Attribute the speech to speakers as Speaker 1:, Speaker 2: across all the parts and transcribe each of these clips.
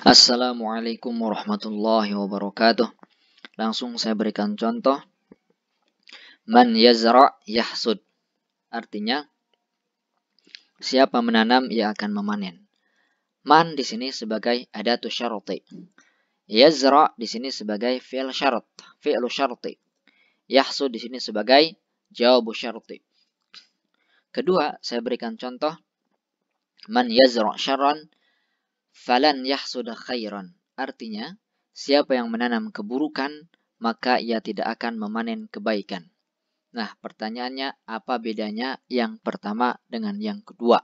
Speaker 1: Assalamualaikum warahmatullahi wabarakatuh. Langsung saya berikan contoh. Man yazra' yahsud. Artinya, siapa menanam ia akan memanen. Man di sini sebagai adatu syarti. Yazra' di sini sebagai fi'il syarat, fi'lu syarti. Yahsud di sini sebagai jawabu syarti. Kedua, saya berikan contoh. Man yazra' syarran falan yahsud khairan. Artinya, siapa yang menanam keburukan, maka ia tidak akan memanen kebaikan. Nah, pertanyaannya apa bedanya yang pertama dengan yang kedua?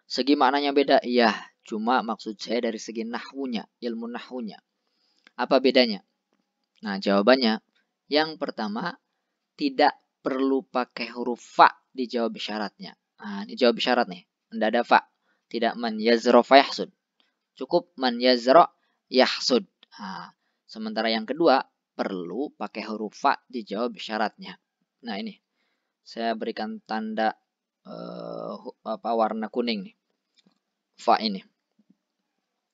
Speaker 1: Segi maknanya beda? Ya, cuma maksud saya dari segi nahwunya, ilmu nahwunya. Apa bedanya? Nah, jawabannya yang pertama tidak perlu pakai huruf fa dijawab syaratnya. Nah, ini jawab syarat nih, tidak ada fa. Tidak man yazra fa yahsud. Cukup man yazra yahsud. Nah, sementara yang kedua perlu pakai huruf fa dijawab syaratnya. Nah, ini saya berikan tanda warna kuning nih. Fa ini.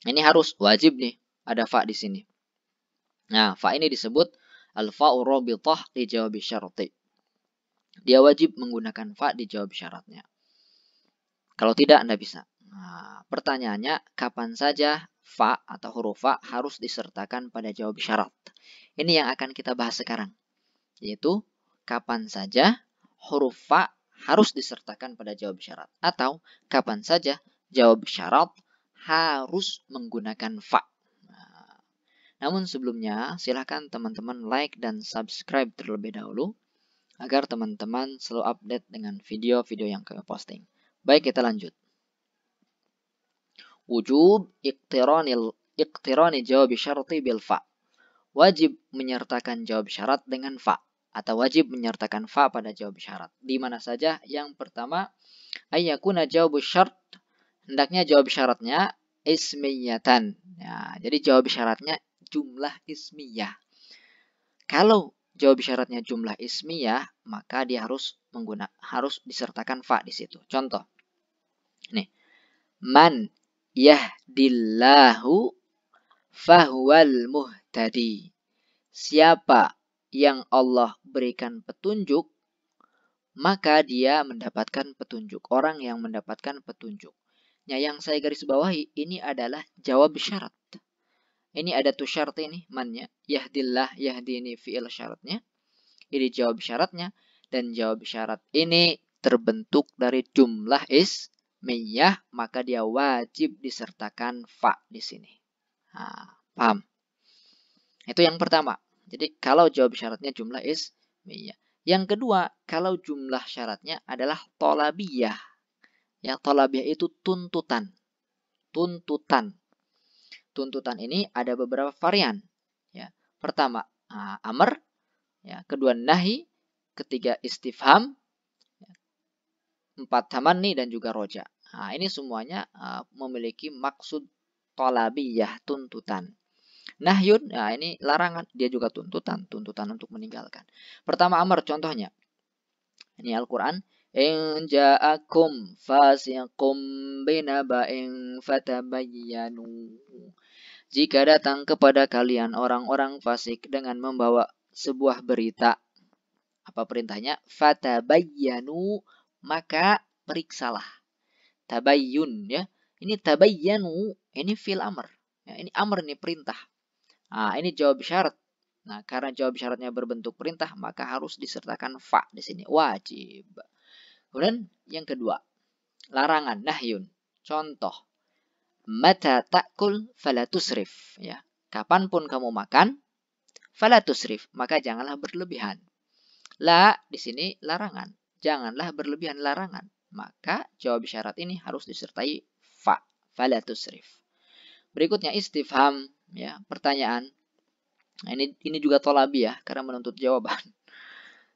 Speaker 1: Ini harus wajib nih ada fa di sini. Nah, fa ini disebut al-fa'u rabithah li jawab syarti. Dia wajib menggunakan fa dijawab syaratnya. Kalau tidak, Anda bisa. Nah, pertanyaannya, kapan saja fa atau huruf fa harus disertakan pada jawab syarat? Ini yang akan kita bahas sekarang. Yaitu, kapan saja huruf fa harus disertakan pada jawab syarat. Atau, kapan saja jawab syarat harus menggunakan fa. Nah, namun sebelumnya, silakan teman-teman like dan subscribe terlebih dahulu. Agar teman-teman selalu update dengan video-video yang kami posting. Baik, kita lanjut. Wujub iqtirani jawab syarti bil fa. Wajib menyertakan jawab syarat dengan fa. Atau wajib menyertakan fa pada jawab syarat. Di mana saja? Yang pertama, ayyakuna jawab syart. Hendaknya jawab syaratnya ismiyatan. Ya, jadi jawab syaratnya jumlah ismiyah. Kalau jawab syaratnya jumlah ismiyah, maka dia harus disertakan fa di situ. Contoh. Nih. Man yahdillahu fahuwal muhtadi. Siapa yang Allah berikan petunjuk, maka dia mendapatkan petunjuk. Orang yang mendapatkan petunjuk. Nah, yang saya garis bawahi ini adalah jawab syarat. Ini ada tuh syarat ini, mannya. Yahdillah, yahdini fi'il syaratnya. Ini jawab syaratnya. Dan jawab syarat ini terbentuk dari jumlah ismiyah, maka dia wajib disertakan fa di sini. Nah, paham? Itu yang pertama. Jadi kalau jawab syaratnya jumlah ismiyah. Yang kedua, kalau jumlah syaratnya adalah tolabiyah. Ya, tolabiyah itu tuntutan. Tuntutan. Tuntutan ini ada beberapa varian. Ya, pertama amr, ya, kedua nahi, ketiga istifham, empat tamanni dan juga roja. Nah, ini semuanya memiliki maksud tolabiyah, tuntutan. Nahyun, nah ini larangan, dia juga tuntutan untuk meninggalkan. Pertama amr, contohnya. Ini Al-Quran. In ja'akum fasiqum binaba'in fatabayyanu. Jika datang kepada kalian orang-orang fasik dengan membawa sebuah berita. Apa perintahnya? Fatabayyanu, maka periksalah. Tabayyun, ya. Ini tabayyanu, ini fil amr. Ya, ini amr, ini perintah. Nah, ini jawab syarat. Nah, karena jawab syaratnya berbentuk perintah, maka harus disertakan fa di sini. Wajib. Kemudian yang kedua, larangan, nahyun. Contoh. Mata ta'kul fala tusrif, ya. Kapanpun kamu makan, fala tusrif, maka janganlah berlebihan. La di sini larangan, janganlah berlebihan, larangan. Maka jawab syarat ini harus disertai fa, fala tusrif. Berikutnya istifham, ya, pertanyaan. Nah, ini juga tolabi, ya, karena menuntut jawaban.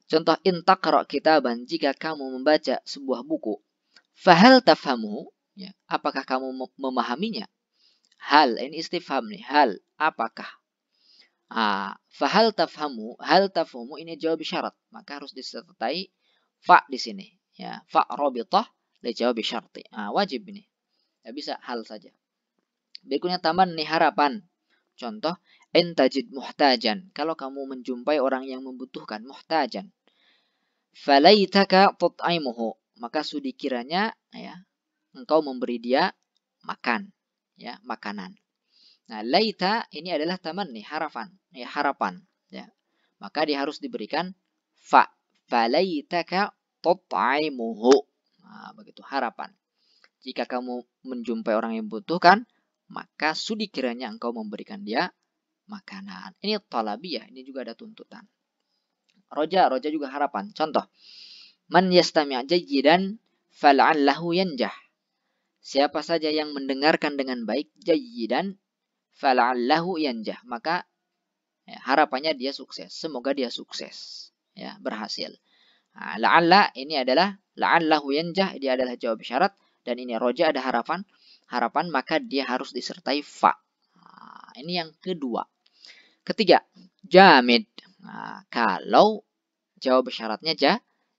Speaker 1: Contoh, in taqra kitaban, jika kamu membaca sebuah buku, fahal tafhamu, ya, apakah kamu memahaminya? Hal, ini istifham nih, hal, apakah? Fahal tafhamu, hal tafhamu ini jawab syarat, maka harus disertai fa di sini, ya, fa rabithah li jawab syarti. Wajib ini. Ya, bisa hal saja. Berikutnya tamanni, harapan. Contoh, intajid muhtajan. Kalau kamu menjumpai orang yang membutuhkan, muhtajan. Falaitaka tut'imuhu. Maka sudi kiranya ya, engkau memberi dia makan, ya, makanan. Nah, laita ini adalah tamanni, harapan, ya, harapan, ya. Maka dia harus diberikan fa. Falaitaka tut'imuhu. Nah, begitu harapan. Jika kamu menjumpai orang yang membutuhkan, maka sudi kiranya engkau memberikan dia makanan. Ini talabiyah, ini juga ada tuntutan. Roja juga harapan. Contoh, man yastami' jayyidan fal'allahu yanjah. Siapa saja yang mendengarkan dengan baik, jayyidan fal'allahu yanjah, maka ya, harapannya dia sukses. Semoga dia sukses, ya, berhasil. Nah, la'alla ini adalah la'allahu yanjah, dia adalah jawab syarat, dan ini roja ada harapan, maka dia harus disertai fa. Nah, ini yang kedua. Ketiga, jamid. Nah, kalau jawab syaratnya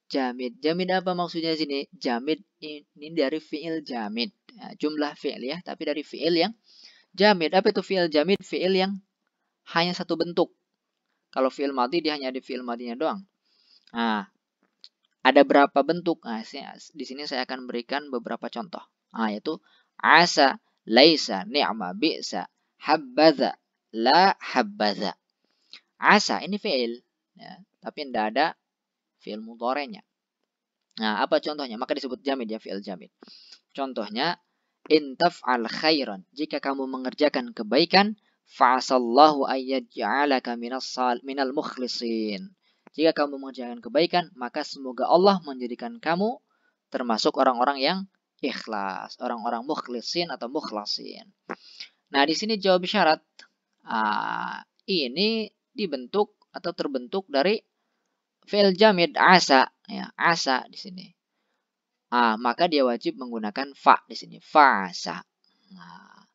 Speaker 1: jamid. Jamid apa maksudnya sini? Jamid ini dari fi'il jamid. Nah, jumlah fi'il ya, tapi dari fi'il yang jamid. Apa itu fi'il jamid? Fi'il yang hanya satu bentuk. Kalau fi'il madhi dia hanya di fi'il madhinya doang. Nah, ada berapa bentuk? Nah, di sini saya akan berikan beberapa contoh. Nah, yaitu asa, laisa, ni'ma, bi'sa, habbaza, la habbaza. Asa ini fi'il, ya, tapi tidak ada fi'il mudhari'nya. Nah, apa contohnya? Maka disebut jamid, ya, fi'il jamid. Contohnya, in taf'al khairan. Jika kamu mengerjakan kebaikan, fa'asallahu ayyaj'alaka minal mukhlisin. Jika kamu mengerjakan kebaikan, maka semoga Allah menjadikan kamu termasuk orang-orang yang ikhlas, orang-orang mukhlisin atau mukhlasin. Nah, di sini jawab syarat ini dibentuk atau terbentuk dari fi'il jamid asa, ya, asa di sini. Maka dia wajib menggunakan fa di sini, fa'asa. Nah,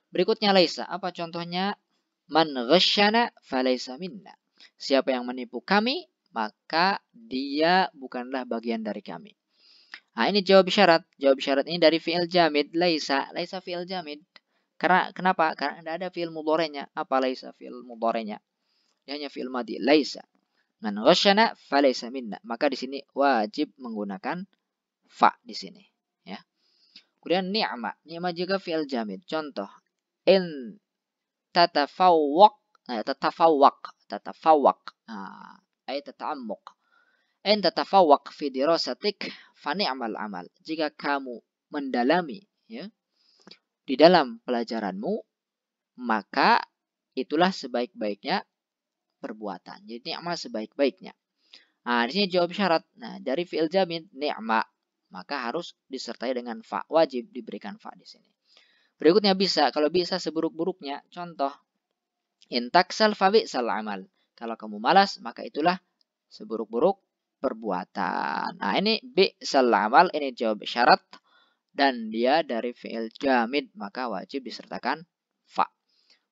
Speaker 1: berikutnya laisa. Apa contohnya? Man ghasyana falaysa minna. Siapa yang menipu kami, maka dia bukanlah bagian dari kami. Nah, ini jawab syarat. Jawab syarat ini dari fi'il jamid, laisa. Laisa fi'il jamid. Kenapa? Karena tidak ada fi'il mudhari'nya. Apa laisa fi'il mudhari'nya? Dia hanya fi'il madhi, laisa. Man ghasyana falaysa minna. Maka di sini wajib menggunakan fa di sini, ya. Kemudian ni'ma. Ni'ma juga fi'il jamid. Contoh, in tatafawwaq ay tata'ammuq. In tatafawwaq fi dirasatik fa ni'mal amal. Jika kamu mendalami, ya, di dalam pelajaranmu, maka itulah sebaik-baiknya perbuatan. Jadi ni'ma sebaik-baiknya. Nah, di sini jawab syarat. Nah, dari fi'il jamid ni'ma, maka harus disertai dengan fa. Wajib diberikan fa di sini. Berikutnya bisa. Kalau bisa seburuk-buruknya. Contoh, in taksal fa bi'sal amal. Kalau kamu malas, maka itulah seburuk-buruk perbuatan. Nah, ini bi'sal amal, ini jawab syarat. Dan dia dari fi'il jamid, maka wajib disertakan fa.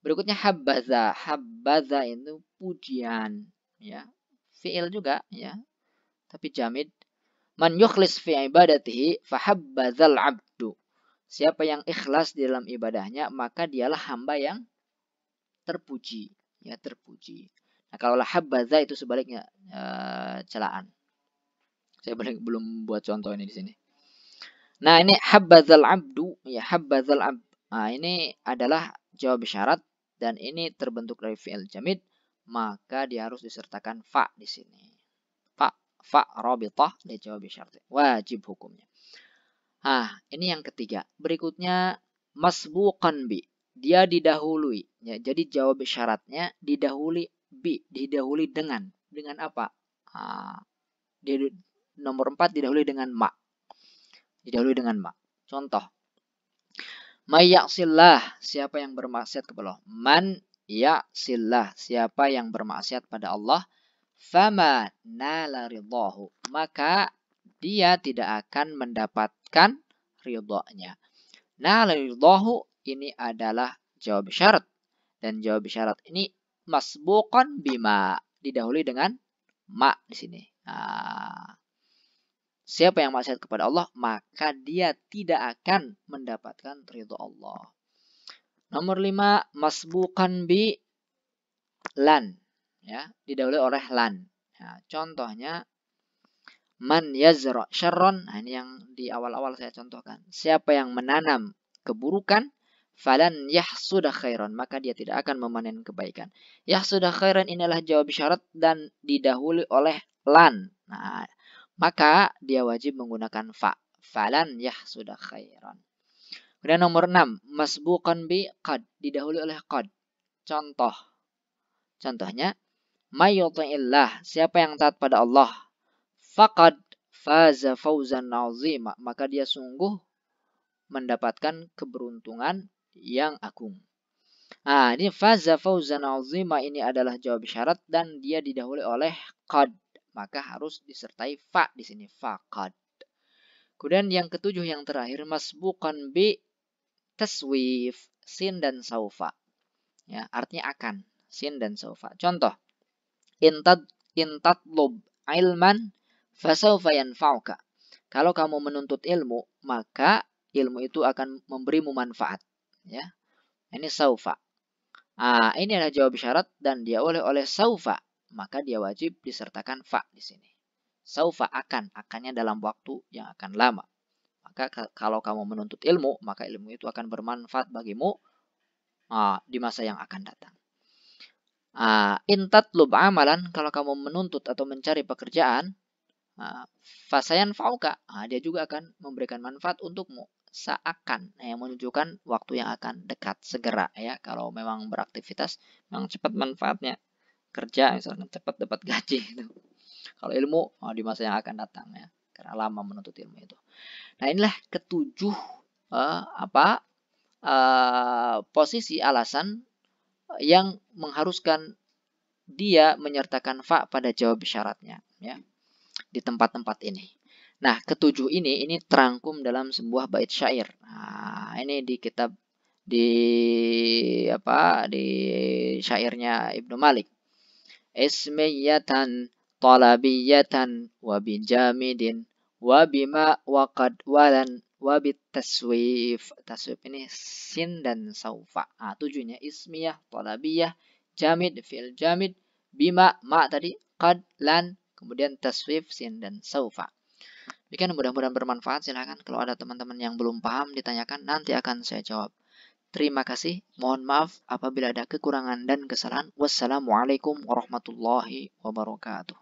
Speaker 1: Berikutnya habbaza. Habbaza itu pujian, ya. Fi'il juga, ya, tapi jamid. Man yukhlis fi ibadatihi fahabbadzal abdu. Siapa yang ikhlas di dalam ibadahnya, maka dialah hamba yang terpuji, ya, terpuji. Nah, kalau habbaza itu sebaliknya, celaan. Saya belum buat contoh ini di sini. Nah, ini habbadzal abdu, ya, habbadzal abd. Nah, ini adalah jawab syarat dan ini terbentuk dari fi'il jamid, maka dia harus disertakan fa di sini. Fa rabithah li jawab syarat. Wajib hukumnya. Ini yang ketiga. Berikutnya masbuqan bi. Dia didahului, ya. Jadi jawab syaratnya didahului bi, didahului dengan apa? Di nomor 4 didahului dengan ma. Didahului dengan ma. Contoh, may ya'sillah, siapa yang bermaksiat kepada Allah. Man ya'sillah, siapa yang bermaksiat pada Allah. Fama nala ridahu, maka dia tidak akan mendapatkan ridhonya. Nala ridahu ini adalah jawab syarat, dan jawab syarat ini masbuqan bima, didahului dengan ma di sini. Siapa yang maksiat kepada Allah, maka dia tidak akan mendapatkan ridho Allah. Nomor 5, masbukan bi lan. Ya, didahului oleh lan. Nah, contohnya man yazra syarron. Nah, ini yang di awal-awal saya contohkan. Siapa yang menanam keburukan, falan yahsuda khairan, maka dia tidak akan memanen kebaikan. Yahsuda khairan inilah jawab syarat dan didahului oleh lan. Nah, maka dia wajib menggunakan fa. Falan yahsuda khairan. Kemudian nomor 6, masbuqan bi qad, didahului oleh qad. Contohnya, mayyuti'illah, siapa yang taat pada Allah, faqad faza fawzan azima, maka dia sungguh mendapatkan keberuntungan yang agung. Nah, ini faza fawzan azima ini adalah jawab syarat dan dia didahului oleh qad, maka harus disertai fa di sini, faqad. Kemudian yang ketujuh yang terakhir, masbuqan bi taswif, sin dan saufa. Ya, artinya akan, sin dan saufa. Contoh, intatlub ilman fasaufa yanfa'uka. Kalau kamu menuntut ilmu, maka ilmu itu akan memberimu manfaat. Ya, ini saufa. Ini adalah jawab syarat dan dia oleh saufa, maka dia wajib disertakan fa di sini. Saufa akannya dalam waktu yang akan lama. Maka kalau kamu menuntut ilmu, maka ilmu itu akan bermanfaat bagimu di masa yang akan datang. Intatlub amalan, kalau kamu menuntut atau mencari pekerjaan, fasayan fauka, dia juga akan memberikan manfaat untukmu. Seakan, yang menunjukkan waktu yang akan dekat, segera ya. Kalau memang beraktivitas, memang cepat manfaatnya. Kerja misalkan cepat dapat gaji gitu. Kalau ilmu di masa yang akan datang ya, karena lama menuntut ilmu itu. Nah, inilah ketujuh posisi alasan yang mengharuskan dia menyertakan fa pada jawab syaratnya ya di tempat-tempat ini. Nah, ketujuh ini terangkum dalam sebuah bait syair. Nah, ini di kitab di syairnya Ibnu Malik. Ismiyatan talabiyatan wa bijamidin wa bima waqad walan wa bitaswif. Taswif ini sin dan saufa. Tujuhnya ismiyah, talabiyah, jamid, fi'il jamid, bima, ma tadi, qad, lan, kemudian taswif, sin dan saufa. Demikian, mudah-mudahan bermanfaat. Silahkan kalau ada teman-teman yang belum paham ditanyakan, nanti akan saya jawab. Terima kasih. Mohon maaf apabila ada kekurangan dan kesalahan. Wassalamualaikum warahmatullahi wabarakatuh.